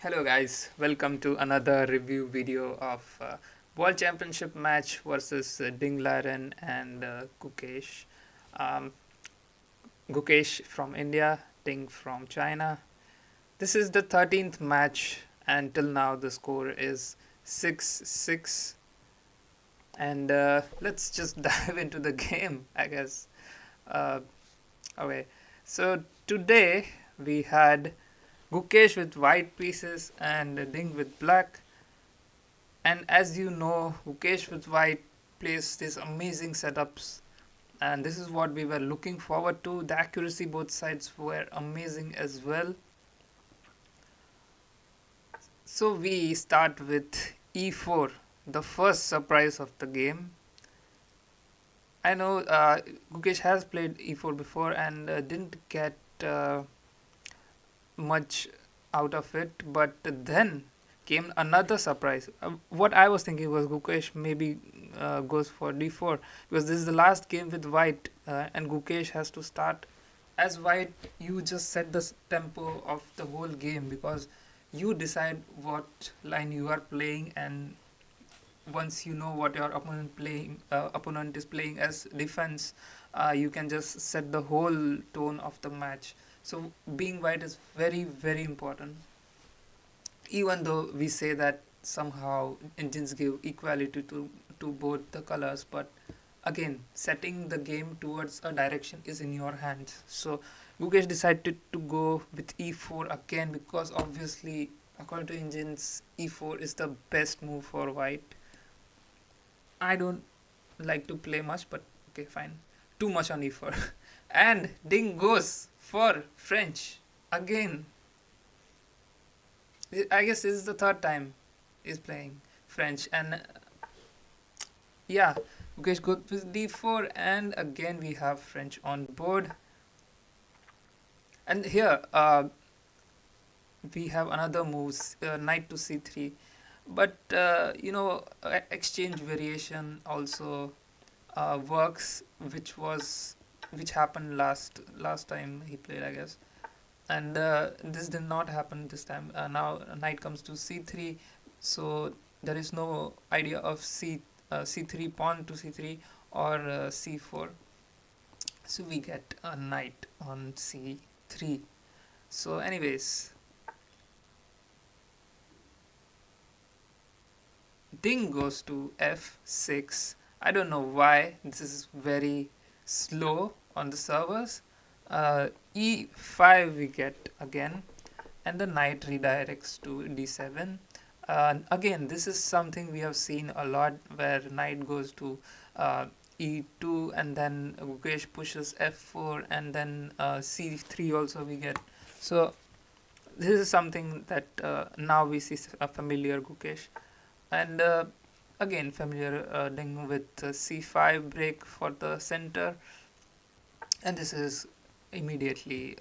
Hello guys, welcome to another review video of World Championship match versus Liren and Gukesh. Um, Gukesh from India, Ding from China. This is the 13th match and till now the score is 6-6, and let's just dive into the game, I guess. Uh, okay, so today we had Gukesh with white pieces and Ding with black. And as you know, Gukesh with white plays these amazing setups, and this is what we were looking forward to. The accuracy both sides were amazing as well. So we start with e4, the first surprise of the game. I know Gukesh has played e4 before and didn't get much out of it, but then came another surprise. What I was thinking was Gukesh maybe goes for d4 because this is the last game with white, and Gukesh has to start. As white, you just set the tempo of the whole game because you decide what line you are playing, and once you know what your opponent is playing as defense, you can just set the whole tone of the match. So being white is very very important, even though we say that somehow engines give equality to both the colors, but again setting the game towards a direction is in your hands. So Gukesh decided to go with e4 again because obviously according to engines e4 is the best move for white. I don't like to play much, but okay, fine. Too much on e4. And Ding goes for French again. I guess this is the third time he's playing French, and yeah, Gukesh goes with d4, and again we have French on board. And here we have another moves, knight to c3, but exchange variation also works, which happened last time he played, I guess. And this did not happen this time. Now knight comes to c3, so there is no idea of c3 pawn to c3 or c4. So we get a knight on c3. So anyways, Ding goes to f6. I don't know why this is very slow on the servers. E5 we get again, and the knight redirects to d7. Again, this is something we have seen a lot, where knight goes to e2, and then Gukesh pushes f4, and then c3 also we get. So this is something that now we see a familiar Gukesh, and again familiar Ding with c5 break for the center, and this is immediately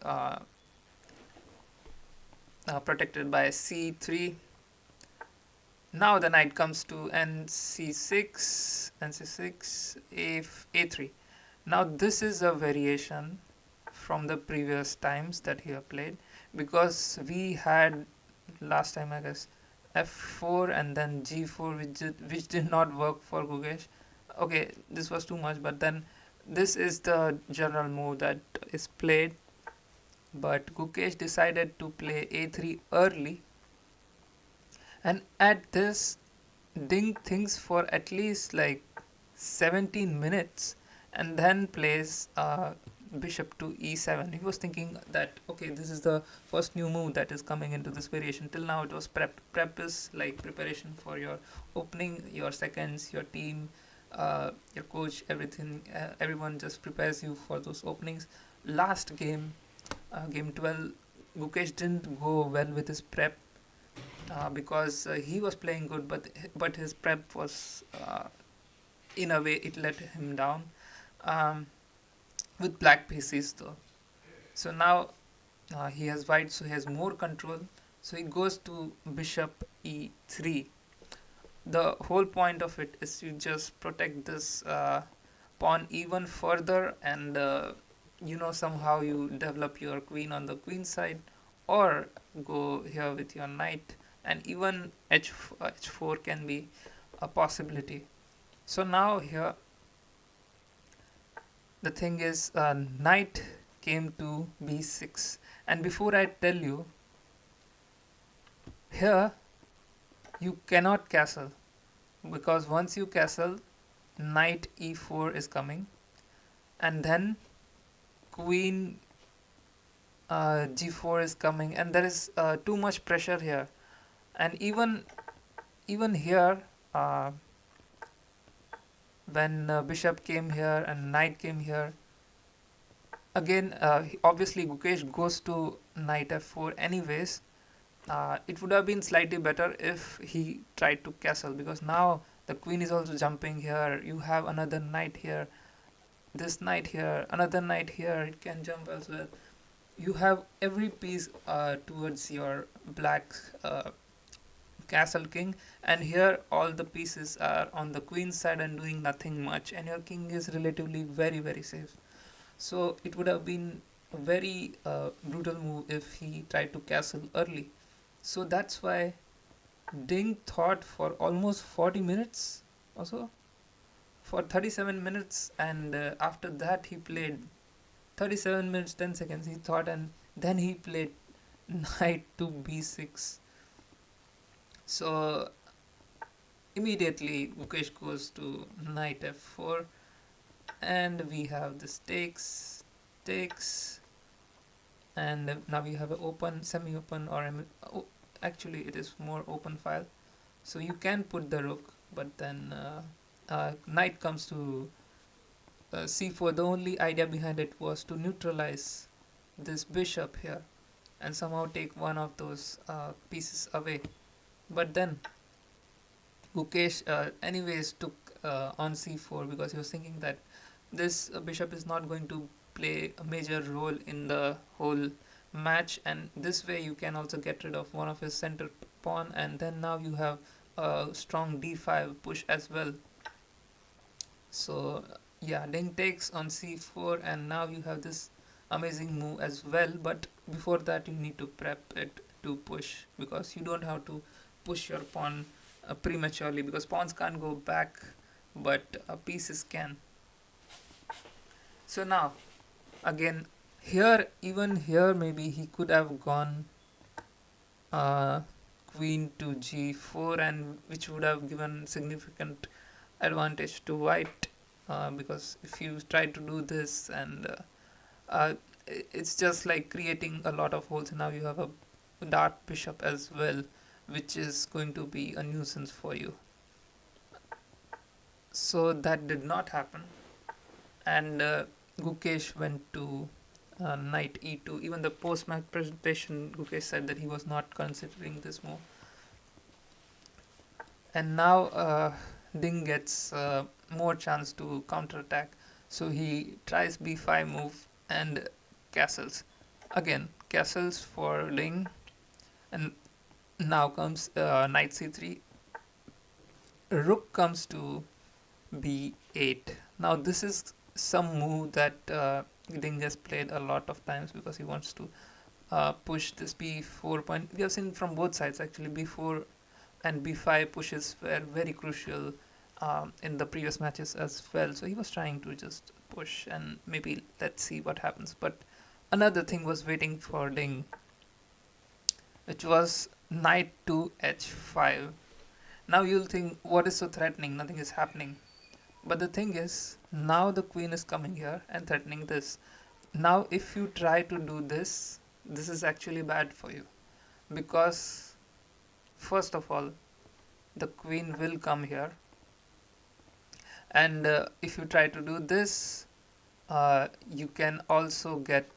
protected by c3. Now the knight comes to nc6, a3. Now this is a variation from the previous times that he have played, because we had last time, I guess, f4 and then g4, which did not work for Gukesh. Okay, this was too much, but then this is the general move that is played. But Gukesh decided to play a3 early, and at this, Ding thinks for at least like 17 minutes and then plays bishop to e7. He was thinking that okay, this is the first new move that is coming into this variation. Till now it was prep. Prep is like preparation for your opening, your seconds, your team, your coach, everything. Everyone just prepares you for those openings. Last game, game 12, Gukesh didn't go well with his prep because he was playing good, but his prep was in a way it let him down. Um, with black pieces though. So now he has white, so he has more control. So he goes to bishop e3. The whole point of it is to just protect this pawn even further, and somehow you develop your queen on the queen side, or go here with your knight, and even h4 can be a possibility. So now here the thing is, knight came to b6, and before I tell you, here you cannot castle, because once you castle, knight e4 is coming, and then queen g4 is coming, and there is too much pressure here. And even here, uh, when bishop came here and knight came here, again obviously Gukesh goes to knight f4 anyways. It would have been slightly better if he tried to castle, because now the queen is also jumping here. You have another knight here, this knight here, another knight here, it can jump as well. You have every piece towards your black castle king, and here all the pieces are on the queen's side and doing nothing much, and your king is relatively very safe. So it would have been a very brutal move if he tried to castle early. So that's why Ding thought for almost 40 minutes or so, for 37 minutes, and after that he played 37 minutes 10 seconds, he thought, and then he played knight to b6. So immediately Gukesh goes to knight f4, and we have this takes, and now we have an open, semi-open, or actually it is more open file. So you can put the rook, but then knight comes to c4. The only idea behind it was to neutralize this bishop here and somehow take one of those pieces away. But then Gukesh anyways took on c4, because he was thinking that this bishop is not going to play a major role in the whole match, and this way you can also get rid of one of his center pawn, and then now you have a strong d5 push as well. So yeah, Ding takes on c4, and now you have this amazing move as well. But before that, you need to prep it to push, because you don't have to push your pawn prematurely, because pawns can't go back, but pieces can. So now again, here, even here, maybe he could have gone uh, queen to g4, and which would have given significant advantage to white, because if you try to do this, and it's just like creating a lot of holes. Now you have a dark bishop as well, which is going to be a nuisance for you. So that did not happen, and Gukesh went to knight e2. Even the post-match presentation, Gukesh said that he was not considering this move. And now Ding gets more chance to counterattack. So he tries b5 move and castles. Again, castles for Ding, and now comes knight c3. Rook comes to b8. Now this is some move that Ding has played a lot of times, because he wants to push this b4 point. We have seen from both sides actually. B4 and b5 pushes were very crucial in the previous matches as well. So he was trying to just push, and maybe let's see what happens. But another thing was waiting for Ding, which was knight to h5. Now you'll think, what is so threatening? Nothing is happening. But the thing is, now the queen is coming here and threatening this. Now if you try to do this, this is actually bad for you, because first of all, the queen will come here, and if you try to do this, you can also get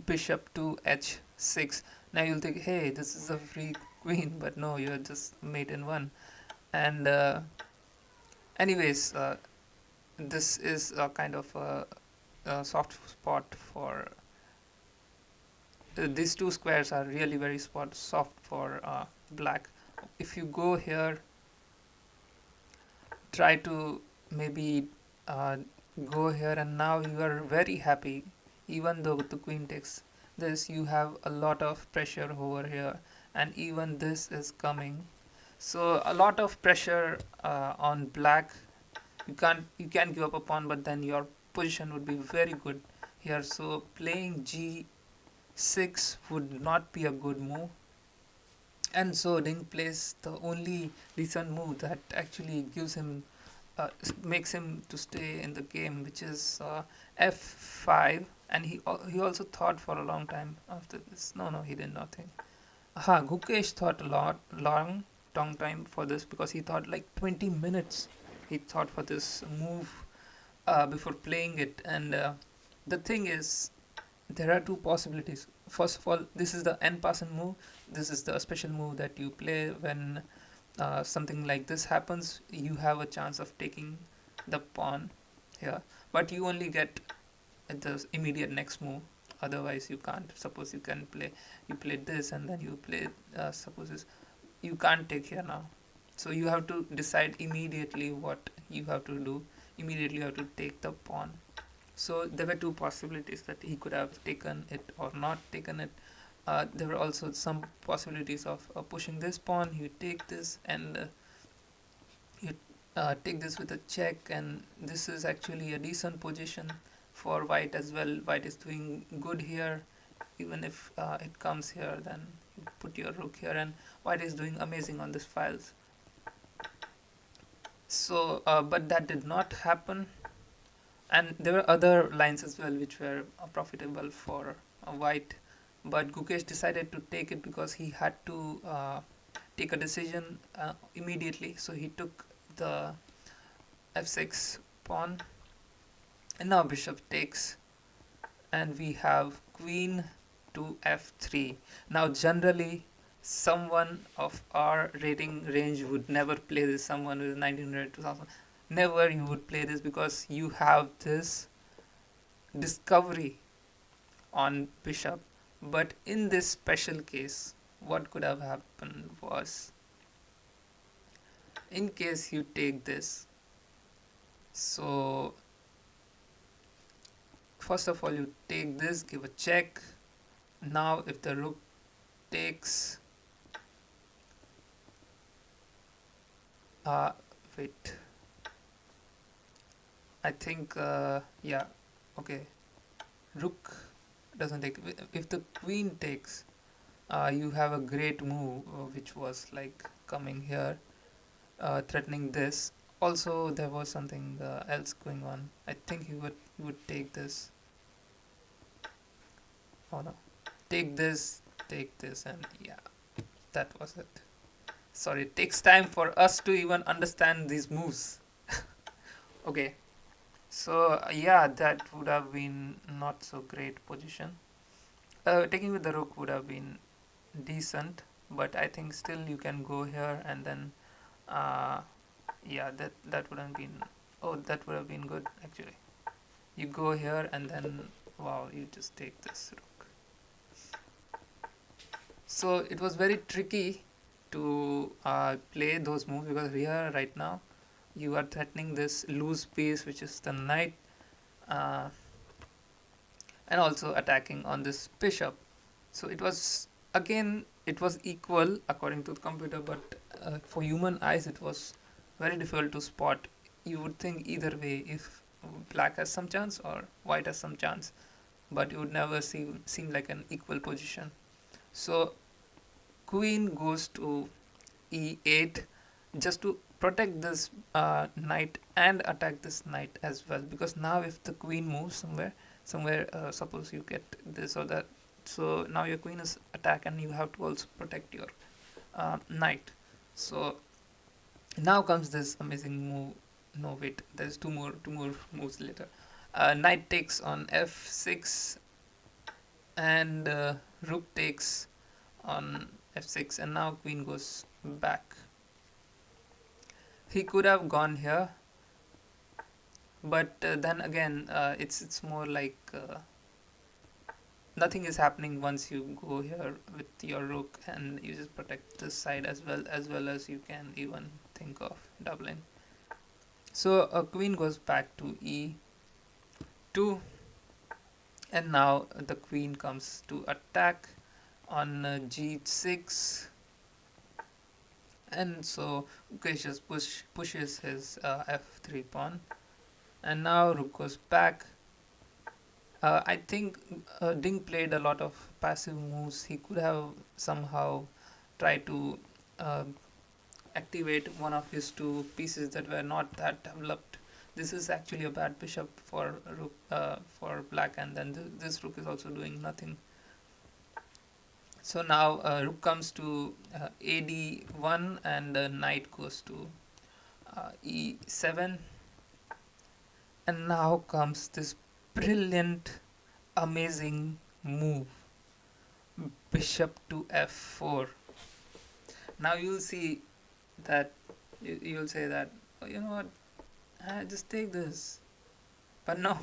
bishop to h6. Now you'll think, hey, this is a free queen, but no, you're just mate in one. And anyways, this is a kind of a soft spot for these two squares are really very soft for black. If you go here, try to maybe go here, and now you are very happy, even though the queen takes. this, you have a lot of pressure over here, and even this is coming. So a lot of pressure on black. You can give up a pawn, but then your position would be very good here. So playing g6 would not be a good move, and so Ding plays the only decent move that actually gives him makes him to stay in the game, which is f5. And he also thought for a long time after this. No, he did not think. Gukesh thought a long time for this, because he thought like 20 minutes. He thought for this move before playing it, and the thing is, there are two possibilities. First of all, this is the n passant move. This is the special move that you play when something like this happens. You have a chance of taking the pawn here, but you only get the immediate next move. Otherwise, you can't. Suppose you played this, and then you play. You can't take here now. So you have to decide immediately what you have to do. Immediately, you have to take the pawn. So there were two possibilities, that he could have taken it or not taken it. There were also some possibilities of pushing this pawn. You take this, and you take this with a check, and this is actually a decent position for white as well. White is doing good here. Even if it comes here, then you put your rook here, and white is doing amazing on this files. So but that did not happen, and there were other lines as well which were profitable for white, but Gukesh decided to take it because he had to take a decision immediately. So he took the f6 pawn, and now bishop takes, and we have queen to f3. Now generally, someone of our rating range would never play this. Someone with 1900, 2000, never you would play this, because you have this discovery on bishop. But in this special case, what could have happened was, in case you take this, so first of all you take this, give a check. Now if the rook takes, wait, I think yeah, okay, rook doesn't take. If the queen takes, you have a great move, which was like coming here, threatening this. Also there was something else going on. I think he would take this. Oh no, take this, and yeah, that was it. Sorry, it takes time for us to even understand these moves. Okay, so yeah, that would have been not so great position. Taking with the rook would have been decent, but I think still you can go here, and then yeah, that would have been, oh, that would have been good actually. You go here, and then wow, you just take this rook. So it was very tricky to play those moves, because here right now you are threatening this loose piece, which is the knight, uh, and also attacking on this bishop. So it was, again, it was equal according to the computer, but for human eyes it was very difficult to spot. You would think either way, if black has some chance or white has some chance, but it would never seem like an equal position. So queen goes to e8, just to protect this knight and attack this knight as well, because now if the queen moves somewhere, suppose you get this or that, so now your queen is attacked, and you have to also protect your knight. So now comes this amazing move. No, wait, there's two more moves later. Knight takes on f6, and rook takes on f6, and now queen goes back. He could have gone here, but then again, it's more like nothing is happening once you go here with your rook, and you just protect this side as you can even think of doubling. So queen goes back to e2, And now the queen comes to attack on g6, and so Gukesh just pushes his f3 pawn, and now rook goes back. I think Ding played a lot of passive moves. He could have somehow tried to uh, activate one of his two pieces that were not that developed. This is actually a bad bishop for rook, for black, and then this rook is also doing nothing. So now rook comes to ad1, and knight goes to e7, and now comes this brilliant, amazing move, bishop to f4. Now you'll see that you'll say that, oh, you know what, just take this, but no.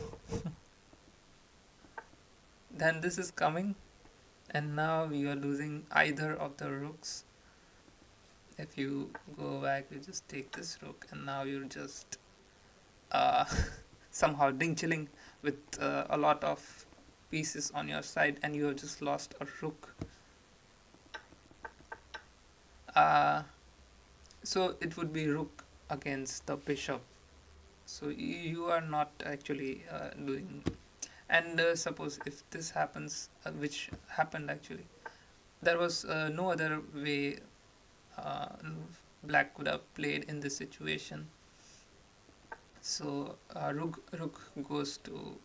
Then this is coming, and now you are losing either of the rooks. If you go back, you just take this rook, and now you're just uh, somehow ding chilling with a lot of pieces on your side, and you have just lost a rook. uh, so it would be rook against the bishop, so you are not actually doing. And suppose if this happens, which happened actually, there was no other way uh, black could have played in this situation. So rook goes to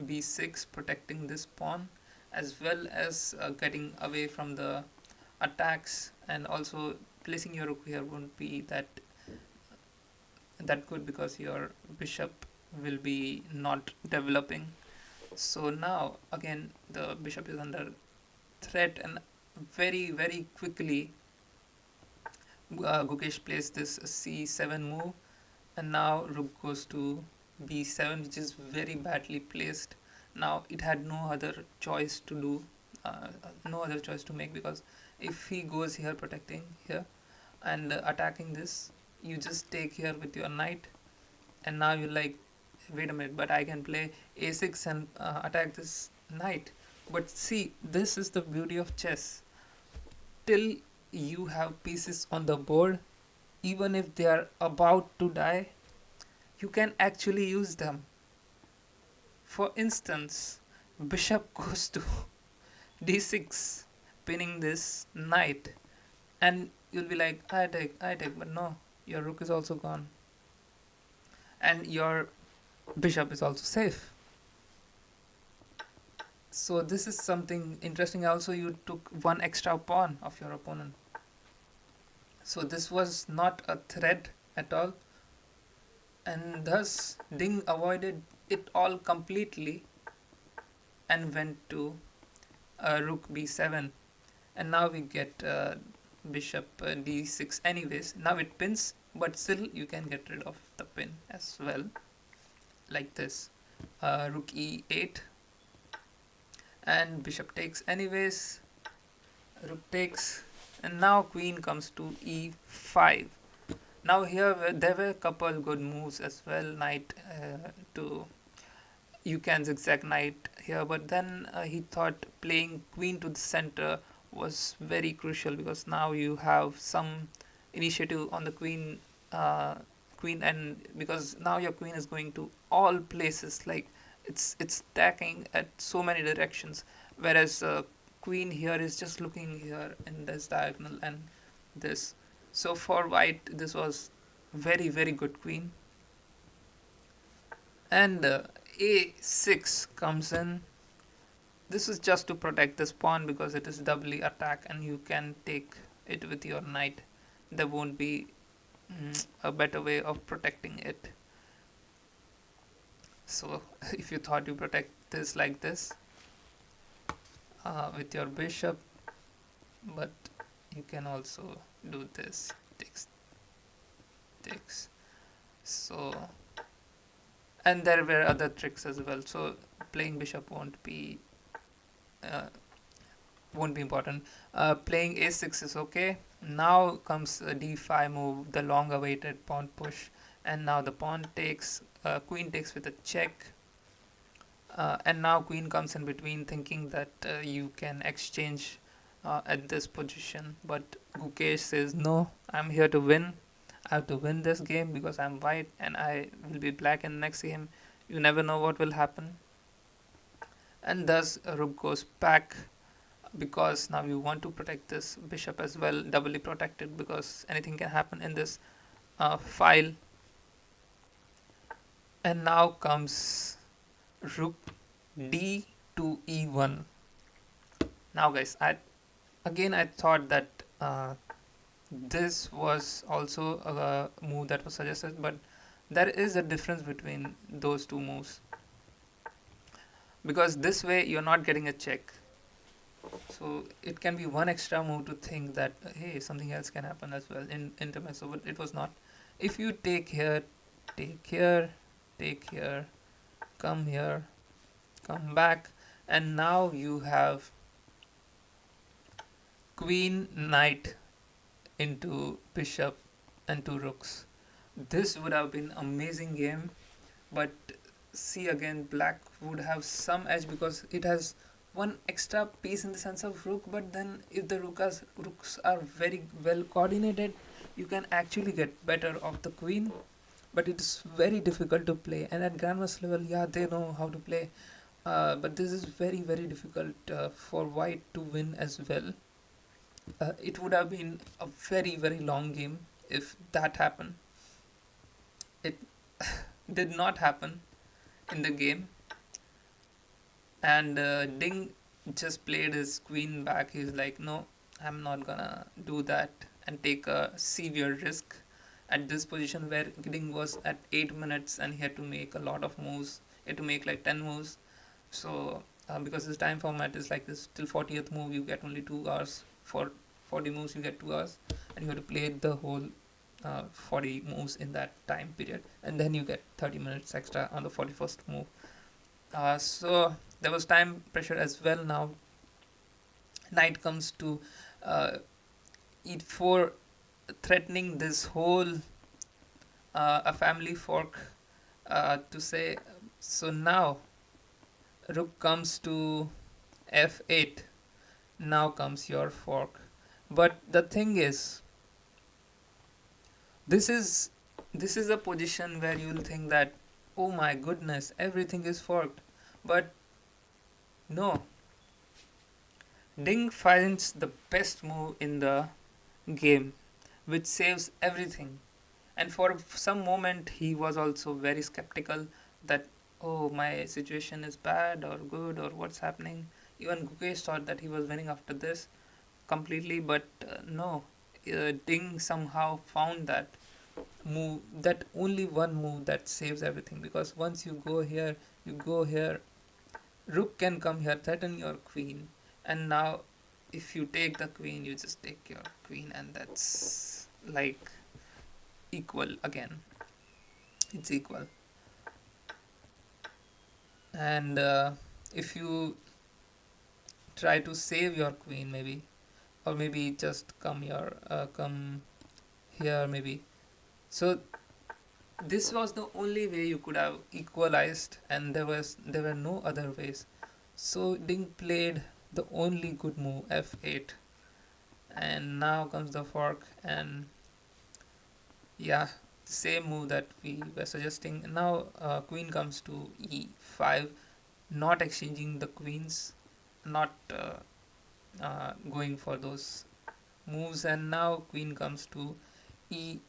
b6, protecting this pawn, as well as getting away from the attacks, and also placing your rook here won't be that good because your bishop will be not developing. So now again the bishop is under threat, and very quickly Gukesh plays this c7 move, and now rook goes to b7, which is very badly placed. Now it had no other choice to do, no other choice to make, because if he goes here protecting here and attacking this, you just take here with your knight, and now you're like, wait a minute, but I can play a6 and attack this knight. But see, this is the beauty of chess. Till you have pieces on the board, even if they are about to die, you can actually use them. For instance, bishop goes to d6, pinning this knight, and you'll be like, I take, but no, your rook is also gone, and your bishop is also safe. So this is something interesting. Also, you took one extra pawn of your opponent. So this was not a threat at all, and thus Ding avoided it all completely and went to rook b7, and now we get bishop d6 anyways. Now it pins, but still you can get rid of the pin as well, like this. Rook e8, and bishop takes anyways, rook takes, and now queen comes to e5. Now here there were a couple good moves as well. Knight to, you can zigzag knight here, but then he thought playing queen to the center was very crucial, because now you have some initiative on the queen, and because now your queen is going to all places, like it's attacking at so many directions, whereas queen here is just looking here in this diagonal and this. So for white, this was very good queen, and a6 comes in. This is just to protect this pawn, because it is doubly attack and you can take it with your knight. There won't be a better way of protecting it. So if you thought you protect this like this with your bishop, but you can also do this, takes. So, and there were other tricks as well. So playing bishop uh, won't be important. Playing a6 is okay. Now comes a d5 move, the long awaited pawn push, and now the pawn takes, queen takes with a check. And now queen comes in between, thinking that you can exchange at this position. But Gukesh says, "No, I'm here to win. I have to win this game because I'm white and I will be black in the next game. You never know what will happen." And thus rook goes back, because now you want to protect this bishop as well, doubly protected, because anything can happen in this file. And now comes rook d to e1. Now guys, I thought that this was also a move that was suggested, but there is a difference between those two moves, because this way you're not getting a check. So it can be one extra move to think that hey, something else can happen as well in intermezzo, but it was not. If you take here, take here, take here, come here, come back, and now you have queen knight into bishop and two rooks. This would have been amazing game, but see again, black would have some edge because it has one extra piece in the sense of rook. But then if the rooks are very well coordinated, you can actually get better of the queen. But it's very difficult to play, and at grandmaster level, yeah, they know how to play. But this is very difficult for white to win as well. It would have been a very long game if that happened. It did not happen in the game, and Ding just played his queen back. He's like, no, I'm not gonna do that and take a severe risk at this position where Ding was at 8 minutes and he had to make a lot of moves. He had to make like 10 moves. So because his time format is like this, till 40th move you get only 2 hours. For 40 moves you get 2 hours, and you have to play the whole 40 moves in that time period, and then you get 30 minutes extra on the 41st move. So there was time pressure as well. Now knight comes to uh, e4, threatening this whole a family fork, to say. So now rook comes to f8. Now comes your fork. But the thing is, this is this is a position where you'll think that, oh my goodness, everything is forked. But no, Ding finds the best move in the game, which saves everything. And for some moment, he was also very skeptical that, oh, my situation is bad or good or what's happening. Even Gukesh thought that he was winning after this completely, but no. Ding somehow found that move, that only one move that saves everything. Because once you go here, you go here, rook can come here, threaten your queen, and now if you take the queen, you just take your queen, and that's like equal again. It's equal. And if you try to save your queen, maybe, or maybe just come here, maybe. So this was the only way you could have equalized, and there were no other ways. So Ding played the only good move, f8, and now comes the fork, and yeah, same move that we were suggesting. Now queen comes to e5, not exchanging the queens, not going for those moves, and now queen comes to e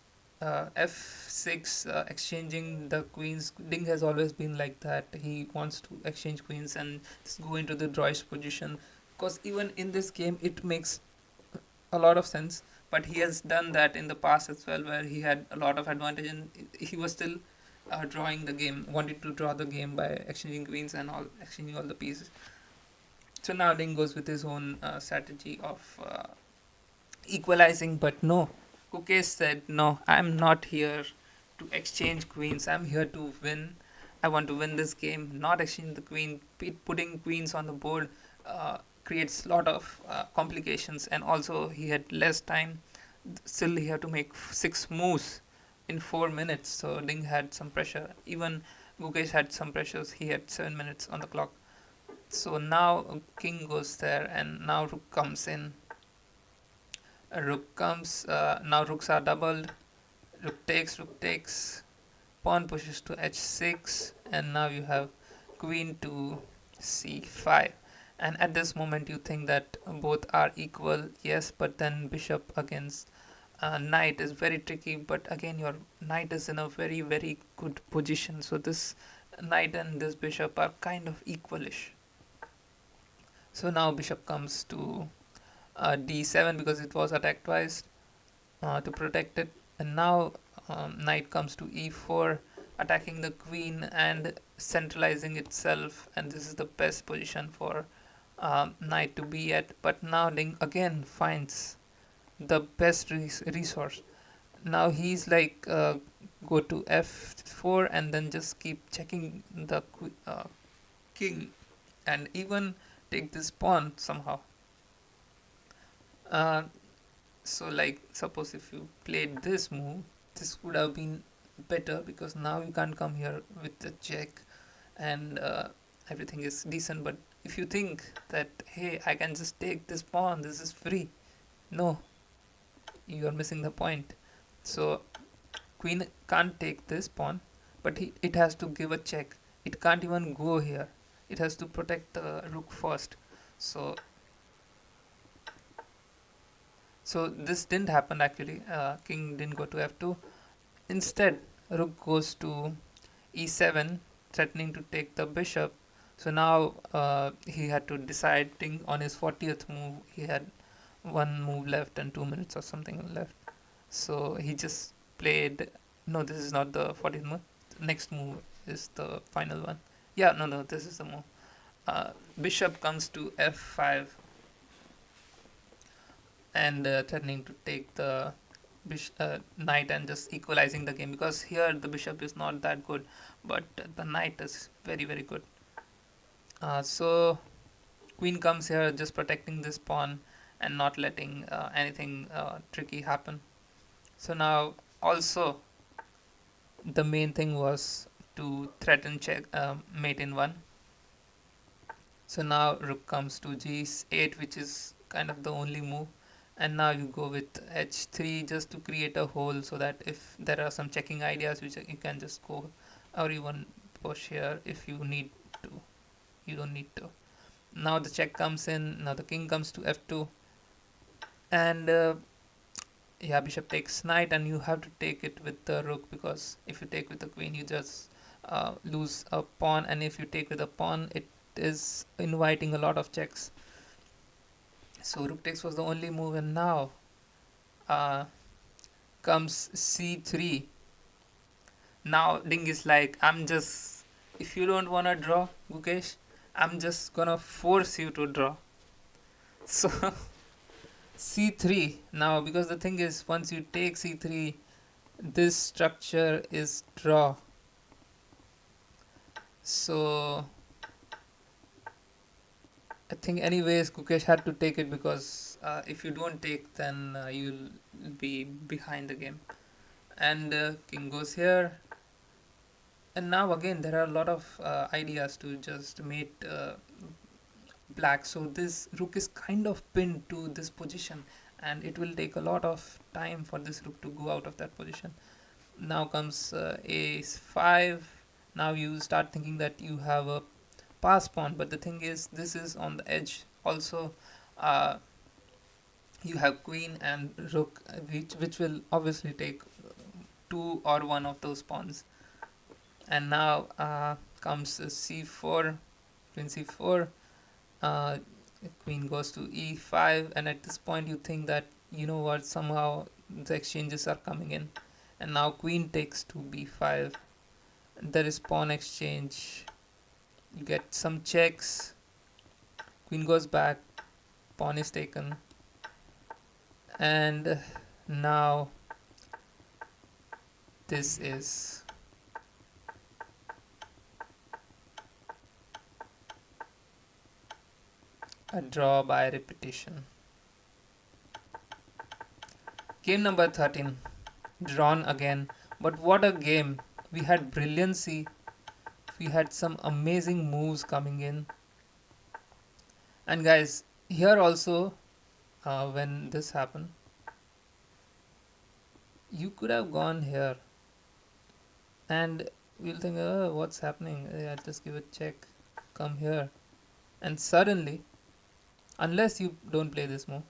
f6, exchanging the queens. Ding has always been like that. He wants to exchange queens and just go into the drawish position, because even in this game it makes a lot of sense. But he has done that in the past as well, where he had a lot of advantage and he was still drawing the game, wanted to draw the game by exchanging queens and all, exchanging all the pieces. So now Ding goes with his own strategy of equalizing, but no. Gukesh said, no, I'm not here to exchange queens. I'm here to win. I want to win this game, not exchange the queen. Putting queens on the board creates a lot of complications, and also he had less time. Still, he had to make 6 moves in 4 minutes, so Ding had some pressure. Even Gukesh had some pressures. He had 7 minutes on the clock. So now king goes there, and now rook comes in. Rook comes. Now rooks are doubled. Rook takes. Rook takes. Pawn pushes to h6, and now you have queen to c5. And at this moment, you think that both are equal. Yes, but then bishop against knight is very tricky. But again, your knight is in a very good position. So this knight and this bishop are kind of equalish. So now bishop comes to d7 because it was attacked twice to protect it. And now knight comes to e4, attacking the queen and centralizing itself. And this is the best position for knight to be at. But now Ding again finds the best resource. Now he's like go to f4 and then just keep checking the king and even take this pawn somehow. Uh, so like suppose if you played this move, this would have been better because now you can't come here with the check and everything is decent. But if you think that hey, I can just take this pawn, this is free, no, you are missing the point. So queen can't take this pawn, but it has to give a check. It can't even go here. It has to protect the rook first. So so this didn't happen actually. King didn't go to f2. Instead, rook goes to e7, threatening to take the bishop. So now he had to decide on his 40th move. He had one move left and 2 minutes or something left. So he just played. No, this is not the 40th move. Next move is the final one. Yeah, no, this is the move. Bishop comes to f5 and threatening to take the knight and just equalizing the game because here the bishop is not that good, but the knight is very good. So queen comes here just protecting this pawn and not letting anything tricky happen. So now also the main thing was to threaten check mate in one. So now rook comes to g8, which is kind of the only move. And now you go with h3 just to create a hole so that if there are some checking ideas which you can just go, or even push here if you need to. You don't need to. Now the check comes in. Now the king comes to f2. And yeah, bishop takes knight, and you have to take it with the rook because if you take with the queen, you just lose a pawn, and if you take with a pawn, it is inviting a lot of checks. So rook takes was the only move, and now uh, comes c3. Now Ding is like, if you don't wanna draw, Gukesh, I'm just gonna force you to draw. So c3 now, because the thing is, once you take c3, this structure is draw. So I think anyways Gukesh had to take it because if you don't take, then you'll be behind the game. And king goes here. And now again there are a lot of ideas to just mate black. So this rook is kind of pinned to this position, and it will take a lot of time for this rook to go out of that position. Now comes a5. Now you start thinking that you have a pass pawn, but the thing is this is on the edge also. You have queen and rook, which will obviously take two or one of those pawns. And now comes c4, queen c4. uh, Queen goes to e5, and at this point you think that you know what, somehow the exchanges are coming in. And now queen takes to b5. There is pawn exchange. You get some checks. Queen goes back. Pawn is taken. And now this is a draw by repetition. Game number 13, drawn again. But what a game! We had Brilliancy, we had some amazing moves coming in. And guys, here also, when this happened, you could have gone here and we'll think, oh, what's happening? I'll just give a check, come here. And suddenly, unless you don't play this move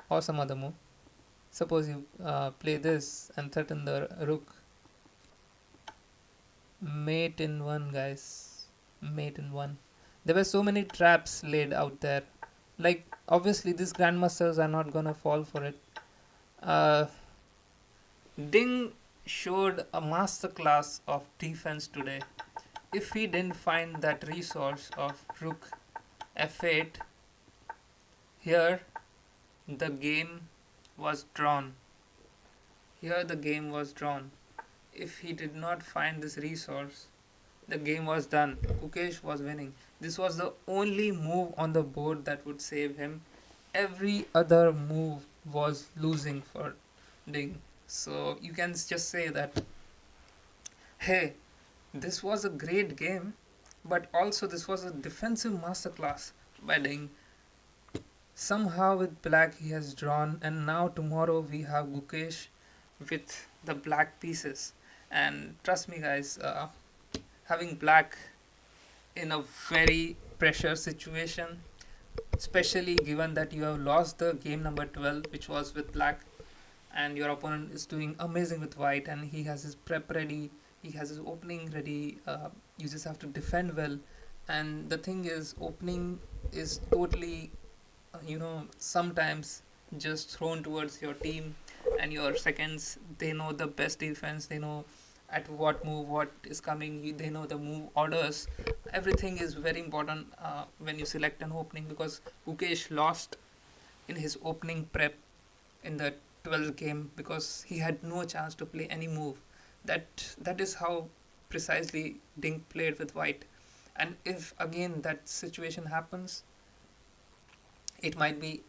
or some other move, suppose you play this and threaten the rook, mate in one, guys, mate in one. There were so many traps laid out there. Like, obviously, these grandmasters are not gonna fall for it. Uh, Ding showed a masterclass of defense today. If he didn't find that resource of rook f8, here the game was drawn. Here the game was drawn. If he did not find this resource, the game was done. Gukesh was winning. This was the only move on the board that would save him. Every other move was losing for Ding. So you can just say that, hey, this was a great game, but also this was a defensive masterclass by Ding. Somehow with black he has drawn, and now tomorrow we have Gukesh with the black pieces. And trust me, guys, having black in a very pressure situation, especially given that you have lost the game number 12, which was with black, and your opponent is doing amazing with white, and he has his prep ready, he has his opening ready. You just have to defend well. And the thing is, opening is totally, sometimes just thrown towards your team, and your seconds, they know the best defense, they know at what move what is coming, they know the move orders. Everything is very important when you select an opening, because Gukesh lost in his opening prep in the 12th game because he had no chance to play any move. That is how precisely Ding played with white. And if again that situation happens, it might be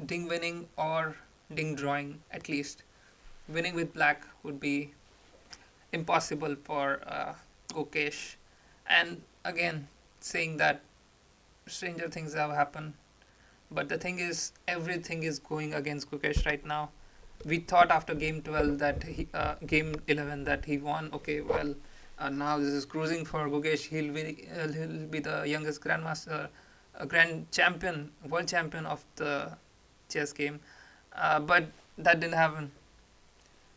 Ding winning or Ding drawing. At least winning with black would be impossible for Gukesh. And again, saying that stranger things have happened, but the thing is, everything is going against Gukesh right now. We thought after game 12 that game 11 that he won. Okay, well, now this is cruising for Gukesh. He'll be the youngest grandmaster, grand champion, world champion of the chess game. But that didn't happen.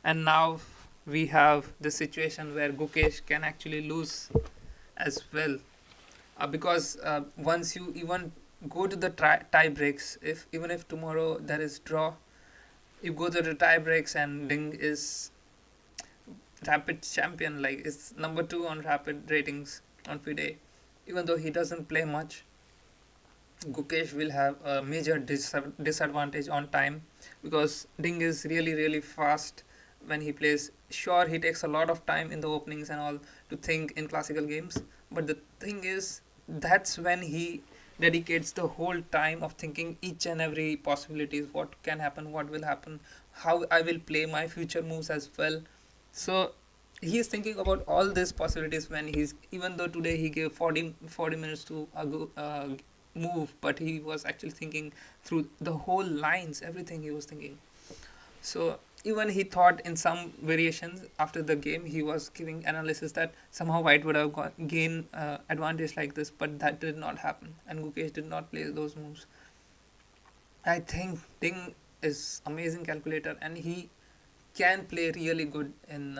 And now we have the situation where Gukesh can actually lose as well, because once you even go to the tie breaks, if even if tomorrow there is draw, you go to the tie breaks and Ding is rapid champion, like it's number 2 on rapid ratings on FIDE. Even though he doesn't play much, Gukesh will have a major disadvantage on time, because Ding is really really fast when he plays. Sure, he takes a lot of time in the openings and all to think in classical games, but the thing is, that's when he dedicates the whole time of thinking each and every possibilities, what can happen, what will happen, how I will play my future moves as well. So he is thinking about all these possibilities when he's, even though today he gave 40 minutes to move, but he was actually thinking through the whole lines, everything he was thinking. So even he thought in some variations after the game, he was giving analysis that somehow white would have gained advantage like this, but that did not happen, and Gukesh did not play those moves. I think Ding is amazing calculator, and he can play really good in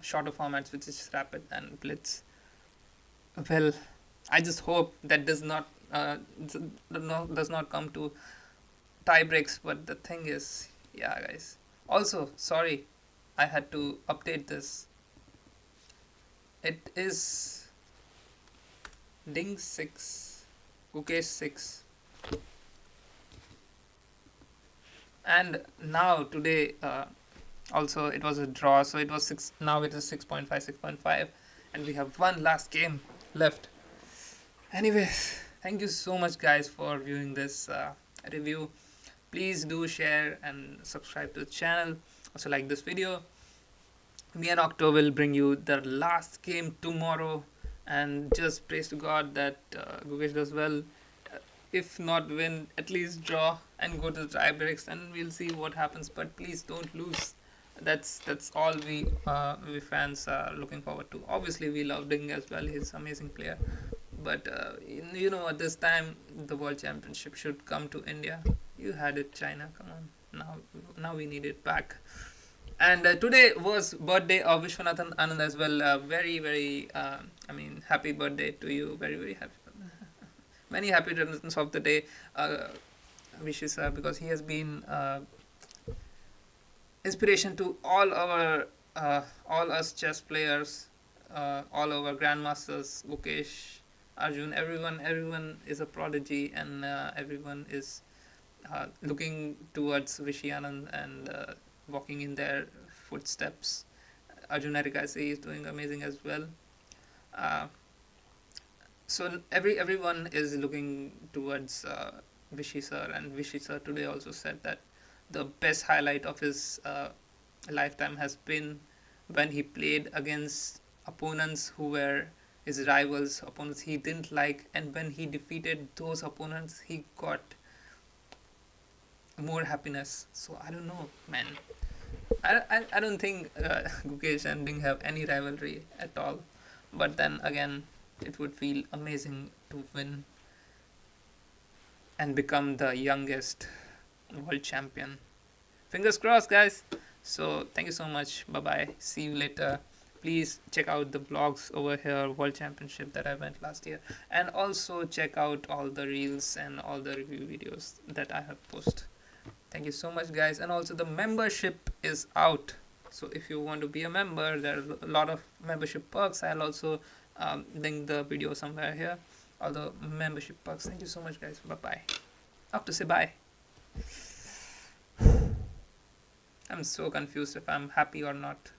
shorter formats, which is rapid and blitz. Well, I just hope that does not come to tie breaks. But the thing is, yeah, guys. Also, sorry, I had to update this. It is Ding 6, Gukesh 6. And now today, also it was a draw, so it was 6. Now it is 6.5, 6.5, and we have one last game left. Anyways, thank you so much, guys, for viewing this review. Please do share and subscribe to the channel. Also like this video. Me and Octo will bring you the last game tomorrow, and just praise to God that Gukesh does well. If not win, at least draw and go to the tie breaks, and we'll see what happens. But please don't lose. That's all we fans are looking forward to. Obviously, we love Ding as well. He's an amazing player. But at this time, the World Championship should come to India. You had it, China. Come on, now we need it back. And today was birthday of Vishwanathan Anand as well. Very, very, happy birthday to you. Very, very happy. Many happy returns of the day wishes because he has been inspiration to all us chess players, all our grandmasters, Gukesh, Arjun, everyone is a prodigy, and everyone is looking towards Vishy Anand and walking in their footsteps. Arjun Arikasi is doing amazing as well. Uh, so everyone is looking towards Vishy sir, and Vishy sir today also said that the best highlight of his lifetime has been when he played against opponents who were his rivals, opponents he didn't like, and when he defeated those opponents, he got more happiness. So I don't know, man. I don't think Gukesh and Ding have any rivalry at all. But then again, it would feel amazing to win and become the youngest world champion. Fingers crossed, guys. So thank you so much. Bye bye. See you later. Please check out the vlogs over here, World Championship that I went last year, and also check out all the reels and all the review videos that I have posted. Thank you so much, guys. And also the membership is out. So if you want to be a member, there are a lot of membership perks. I'll also link the video somewhere here. All the membership perks. Thank you so much, guys. Bye bye. I have to say bye. I'm so confused if I'm happy or not.